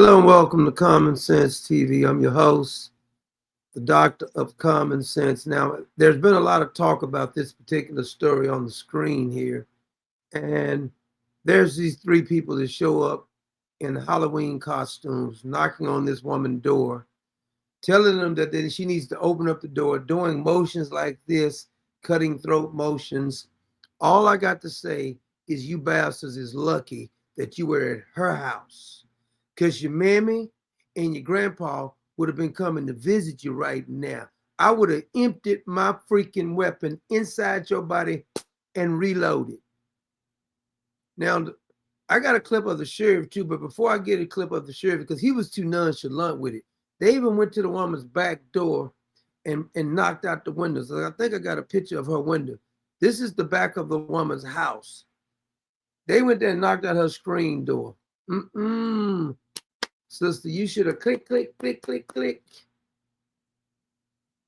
Hello and welcome to Common Sense TV. I'm your host, the Doctor of Common Sense. Now, there's been a lot of talk about this particular story on the screen here. And there's these three people that show up in Halloween costumes, knocking on this woman's door, telling them that she needs to open up the door, doing motions like this, cutting throat motions. All I got to say is you bastards is lucky that you were at her house, because your mammy and your grandpa would have been coming to visit you right now. I would have emptied my freaking weapon inside your body and reloaded. Now, I got a clip of the sheriff too, but before I get a clip of the sheriff, because he was too nonchalant with it, they even went to the woman's back door and knocked out the windows. I think I got a picture of her window. This is the back of the woman's house. They went there and knocked out her screen door. Sister, you should have click, click, click, click, click.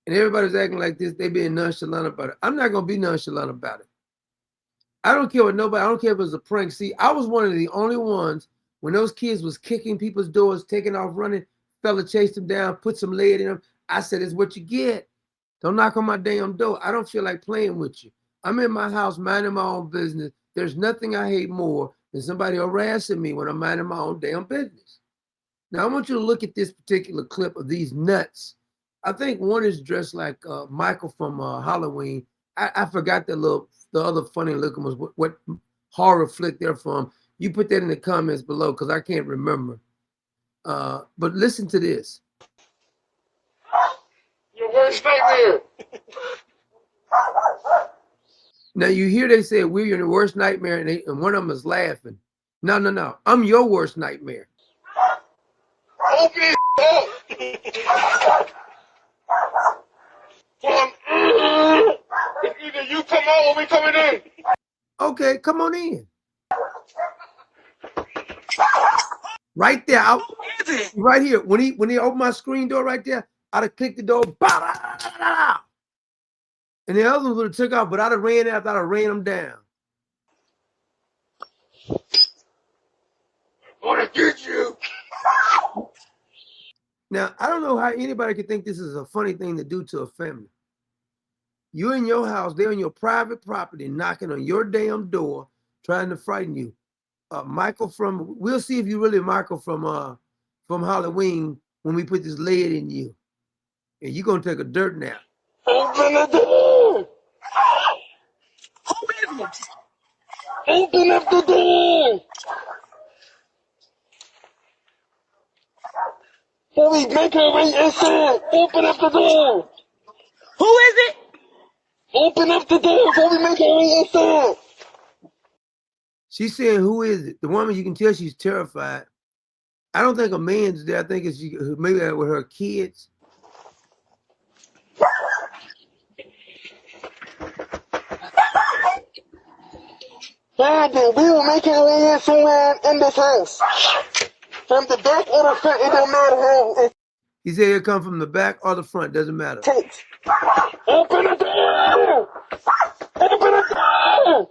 And everybody's acting like this. They being nonchalant about it. I'm not going to be nonchalant about it. I don't care what nobody, I don't care if it was a prank. See, I was one of the only ones when those kids was kicking people's doors, taking off running, fella chased them down, put some lead in them. I said, it's what you get. Don't knock on my damn door. I don't feel like playing with you. I'm in my house minding my own business. There's nothing I hate more than somebody harassing me when I'm minding my own damn business. Now, I want you to look at this particular clip of these nuts. I think one is dressed like Michael from Halloween. I forgot the other funny looking was what horror flick they're from. You put that in the comments below because I can't remember. But listen to this. Your worst nightmare. Now you hear they say we're your worst nightmare, and one of them is laughing. No. I'm your worst nightmare. Open it up. It's either you come out or we coming in. Okay, come on in. Right there, right here. When he opened my screen door right there, I'd have clicked the door, and the other one would have took off, but I'd have ran after I'd have ran them down. I'm gonna get you. Now, I don't know how anybody could think this is a funny thing to do to a family. You're in your house, they're on your private property, knocking on your damn door, trying to frighten you. Michael we'll see if you really Michael from Halloween when we put this lead in you. And you're gonna take a dirt nap. Open the door. Who is it? Open up the door. Before we make her way inside, open up the door. Who is it? Open up the door before we make her way inside. She's saying, who is it? The woman, you can tell she's terrified. I don't think a man's there. I think it's maybe with her kids. Fine, then we will make our way in somewhere in this house. From the back or the front, it don't matter how it He said he'll come from the back or the front, doesn't matter. takes. Open the door! Open the door!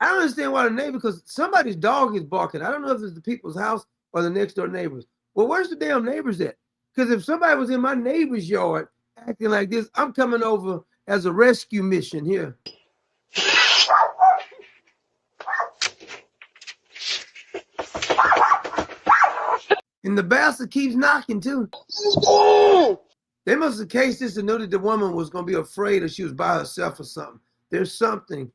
I don't understand why the neighbor, because somebody's dog is barking. I don't know if it's the people's house or the next door neighbors. Well, where's the damn neighbors at? Because if somebody was in my neighbor's yard acting like this, I'm coming over as a rescue mission here. And the bastard keeps knocking too. They must have cased this to know that the woman was going to be afraid or she was by herself or something. There's something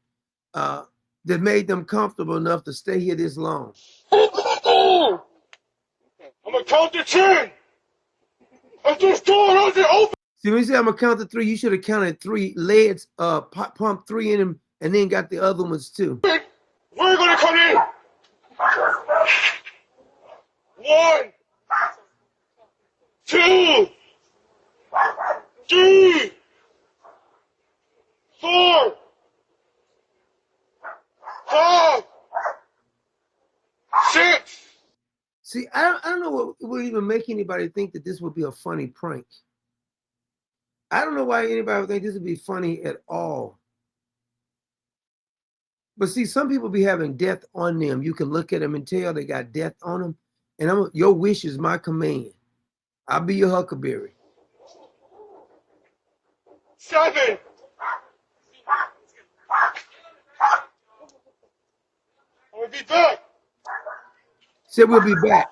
that made them comfortable enough to stay here this long. I'm gonna count to 10. If this door doesn't open. See, when you say I'm gonna count to 3, you should have counted 3 leads, pumped 3 in them, and then got the other ones too. We're gonna come in. 1, 2, 3, 4, 5, 6. See, I don't know what would even make anybody think that this would be a funny prank. I don't know why anybody would think this would be funny at all. But see, some people be having death on them. You can look at them and tell they got death on them. and your wish is my command. I'll be your huckleberry. 7. We'll be back. Said we'll be back.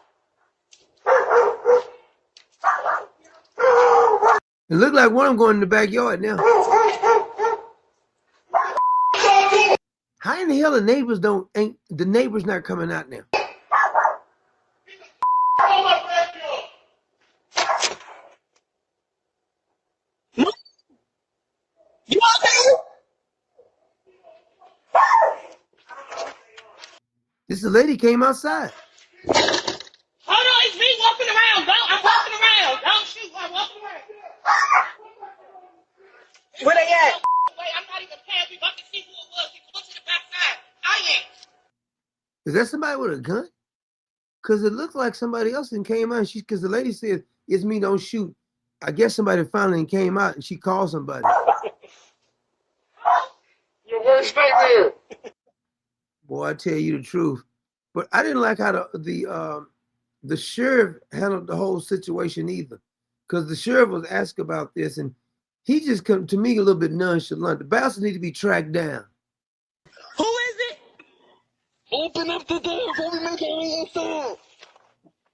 It looked like one of them going in the backyard now. How in the hell the neighbors ain't the neighbors not coming out now? You okay? This lady came outside. Hold on, it's me walking around. I'm walking around. Don't shoot. I'm walking around. Where they at? Wait, I'm not even paying you. I can see who it was. He went to the backside. I am. Is that somebody with a gun? Because it looked like somebody else and came out. Because the lady said, "It's me, don't shoot." I guess somebody finally came out and she called somebody. Your worst nightmare. Boy, I tell you the truth. But I didn't like how the sheriff handled the whole situation either. Because the sheriff was asked about this and he just come to me a little bit nonchalant. The bastards need to be tracked down. Who is it? Open up the door before we make our way inside.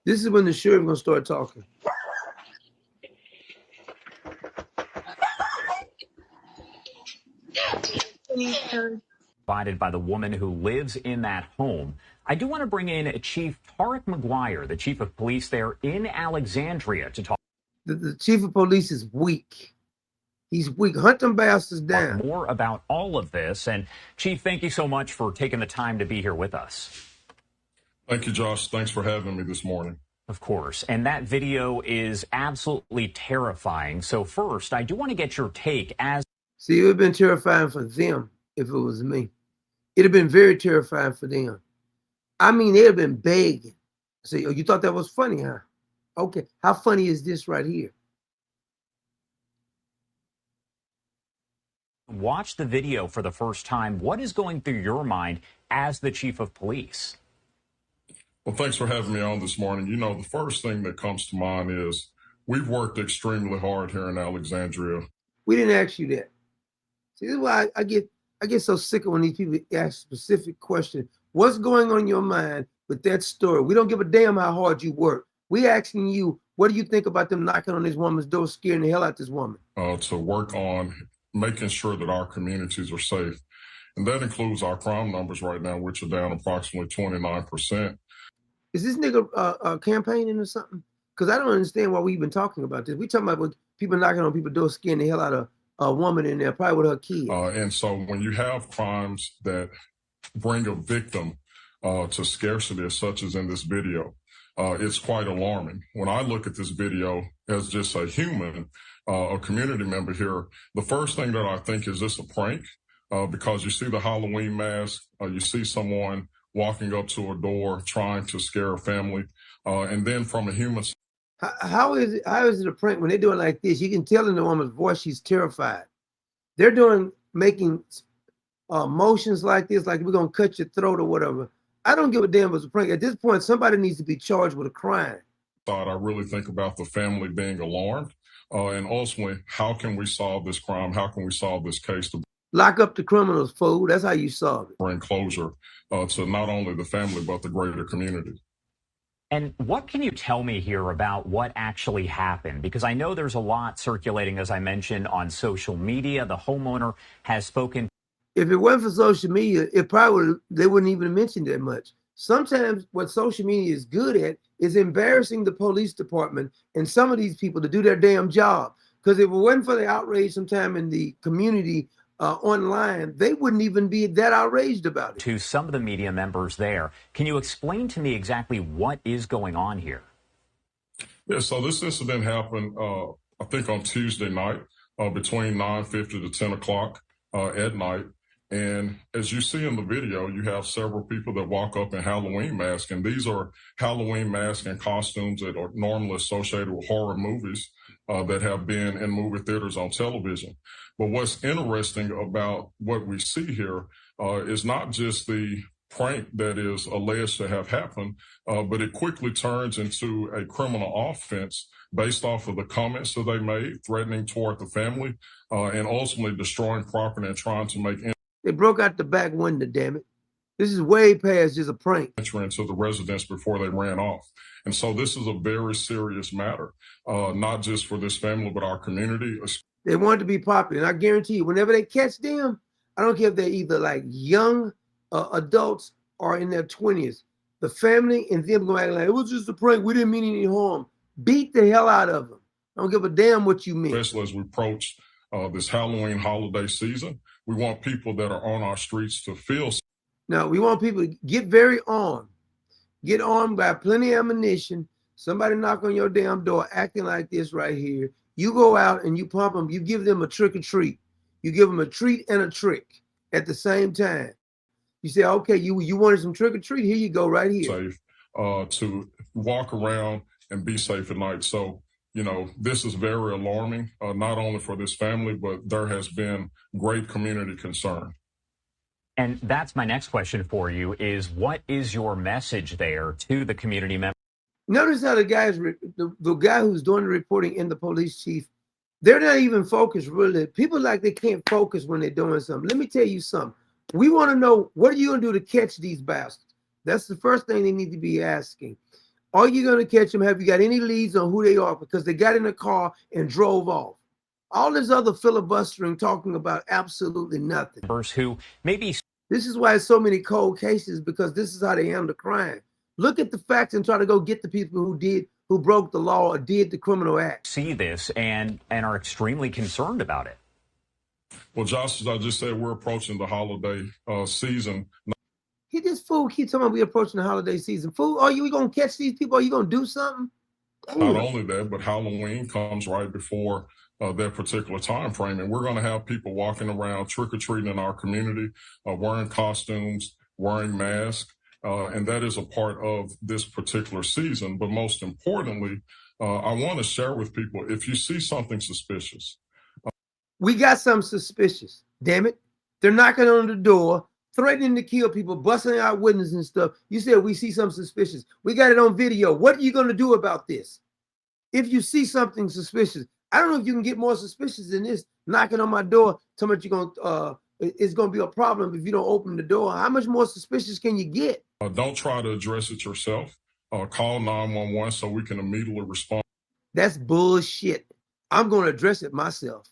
This is when the sheriff gonna start talking. Provided by the woman who lives in that home. I do want to bring in Chief Tarek McGuire, the chief of police there in Alexandria, to talk. The chief of police is weak. He's weak. Hunt them bastards down. More about all of this. And Chief, thank you so much for taking the time to be here with us. Thank you, Josh. Thanks for having me this morning. Of course. And that video is absolutely terrifying. So first, I do want to get your take as. See, it would have been terrifying for them if it was me. It'd have been very terrifying for them. I mean, they'd have been begging. Say, oh, you thought that was funny, huh? Okay, how funny is this right here? Watch the video for the first time. What is going through your mind as the chief of police? Well, thanks for having me on this morning. You know, the first thing that comes to mind is we've worked extremely hard here in Alexandria. We didn't ask you that. See, this is why I get so sick of when these people ask specific questions. What's going on in your mind with that story? We don't give a damn how hard you work. We asking you, what do you think about them knocking on this woman's door, scaring the hell out of this woman? To work on making sure that our communities are safe. And that includes our crime numbers right now, which are down approximately 29%. Is this nigga campaigning or something? Because I don't understand why we even talking about this. We talking about people knocking on people's doors, scaring the hell out of a woman in there, probably with her kid. And so when you have crimes that bring a victim to scarcity, such as in this video, it's quite alarming. When I look at this video as just a human, a community member here, the first thing that I think is this a prank? Because you see the Halloween mask, you see someone walking up to a door trying to scare a family, and then from a human. How is it a prank when they're doing like this? You can tell in the woman's voice she's terrified. They're making motions like this, like we're gonna cut your throat or whatever. I don't give a damn if it's a prank. At this point, somebody needs to be charged with a crime. I really think about the family being alarmed, and ultimately, how can we solve this crime? How can we solve this case to lock up the criminals, fool? That's how you solve it. Bring closure to not only the family but the greater community. And what can you tell me here about what actually happened? Because I know there's a lot circulating, as I mentioned, on social media. The homeowner has spoken. If it wasn't for social media, they wouldn't even mention that much. Sometimes what social media is good at is embarrassing the police department and some of these people to do their damn job. Because if it wasn't for the outrage sometime in the community online, they wouldn't even be that outraged about it. To some of the media members there, can you explain to me exactly what is going on here? Yeah, so this incident happened, I think on Tuesday night, between 9:50 to 10 o'clock at night. And as you see in the video, you have several people that walk up in Halloween masks, and these are Halloween masks and costumes that are normally associated with horror movies that have been in movie theaters on television. But what's interesting about what we see here is not just the prank that is alleged to have happened, but it quickly turns into a criminal offense based off of the comments that they made, threatening toward the family, and ultimately destroying property and trying to make They broke out the back window, damn it. This is way past just a prank. entry into the residence before they ran off. And so this is a very serious matter, not just for this family, but our community. They want to be popular. And I guarantee you, whenever they catch them, I don't care if they're either like young adults or in their 20s, the family and them going to act like, it was just a prank. We didn't mean any harm. Beat the hell out of them. I don't give a damn what you mean. Especially as we approach this Halloween holiday season, we want people that are on our streets to feel. No, we want people to get very armed. Get armed by plenty of ammunition. Somebody knock on your damn door acting like this right here. You go out and you pump them. You give them a trick or treat. You give them a treat and a trick at the same time. You say, okay, you wanted some trick or treat? Here you go right here. Safe to walk around and be safe at night. So, you know, this is very alarming, not only for this family, but there has been great community concern. And that's my next question for you is what is your message there to the community members? Notice how the guy who's doing the reporting and the police chief, they're not even focused really. People like they can't focus when they're doing something. Let me tell you something. We want to know, what are you going to do to catch these bastards? That's the first thing they need to be asking. Are you going to catch them? Have you got any leads on who they are? Because they got in a car and drove off. All this other filibustering talking about absolutely nothing. Who maybe. This is why so many cold cases, because this is how they handle crime. Look at the facts and try to go get the people who broke the law or did the criminal act. See this and are extremely concerned about it. Well, Josh, as I just said, we're approaching the holiday season. This fool keeps talking about we approaching the holiday season. Fool, are you going to catch these people? Are you going to do something? Damn. Not only that, but Halloween comes right before that particular time frame. And we're going to have people walking around trick-or-treating in our community, wearing costumes, wearing masks. And that is a part of this particular season. But most importantly, I want to share with people, if you see something suspicious. We got something suspicious. Damn it. They're knocking on the door, threatening to kill people, busting out witnesses and stuff. You said we see something suspicious. We got it on video. What are you going to do about this? If you see something suspicious, I don't know if you can get more suspicious than this. Knocking on my door, telling me you're going it's going to be a problem if you don't open the door. How much more suspicious can you get? Don't try to address it yourself. Call 911 so we can immediately respond. That's bullshit. I'm going to address it myself.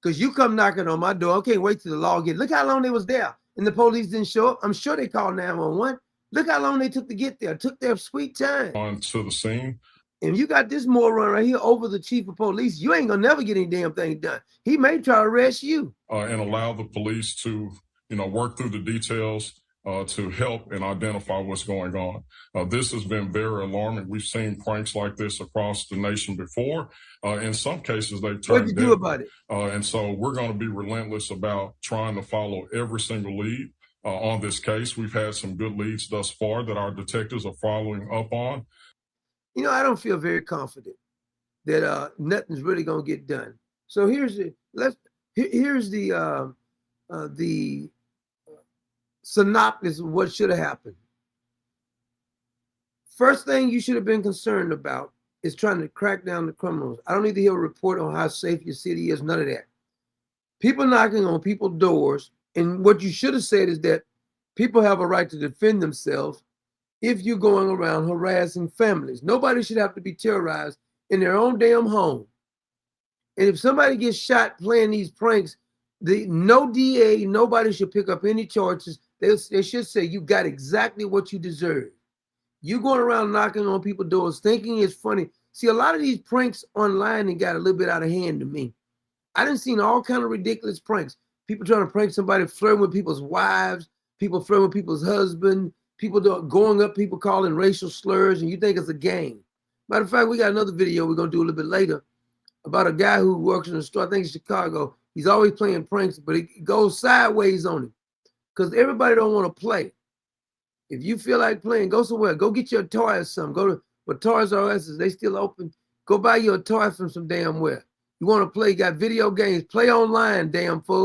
Because you come knocking on my door, I can't wait till the law gets. Look how long they was there and the police didn't show up. I'm sure they called 911. Look how long they took to get there. Took their sweet time. On to the scene. And you got this moron right here over the chief of police. You ain't gonna never get any damn thing done. He may try to arrest you. And allow the police to, work through the details to help and identify what's going on. This has been very alarming. We've seen pranks like this across the nation before. In some cases, they've turned. What'd you do about it? And so we're going to be relentless about trying to follow every single lead on this case. We've had some good leads thus far that our detectives are following up on. I don't feel very confident that nothing's really gonna get done. So here's the synopsis of what should have happened. First thing you should have been concerned about is trying to crack down the criminals. I don't need to hear a report on how safe your city is, none of that. People knocking on people's doors, and what you should have said is that people have a right to defend themselves if you're going around harassing families. Nobody should have to be terrorized in their own damn home. And if somebody gets shot playing these pranks, no DA, nobody should pick up any charges. They should say you got exactly what you deserve. You going around knocking on people's doors thinking it's funny. See, a lot of these pranks online and got a little bit out of hand to me. I done seen all kind of ridiculous pranks. People trying to prank somebody, flirting with people's wives, people flirting with people's husbands, people going up, people calling racial slurs, and you think it's a game. Matter of fact, we got another video we're going to do a little bit later about a guy who works in a store, I think in Chicago. He's always playing pranks, but it goes sideways on him because everybody don't want to play. If you feel like playing, go somewhere. Go get your toy or something. Go to what Toys R Us is. They still open. Go buy your toy from some damn where. You want to play, got video games, play online, damn fool.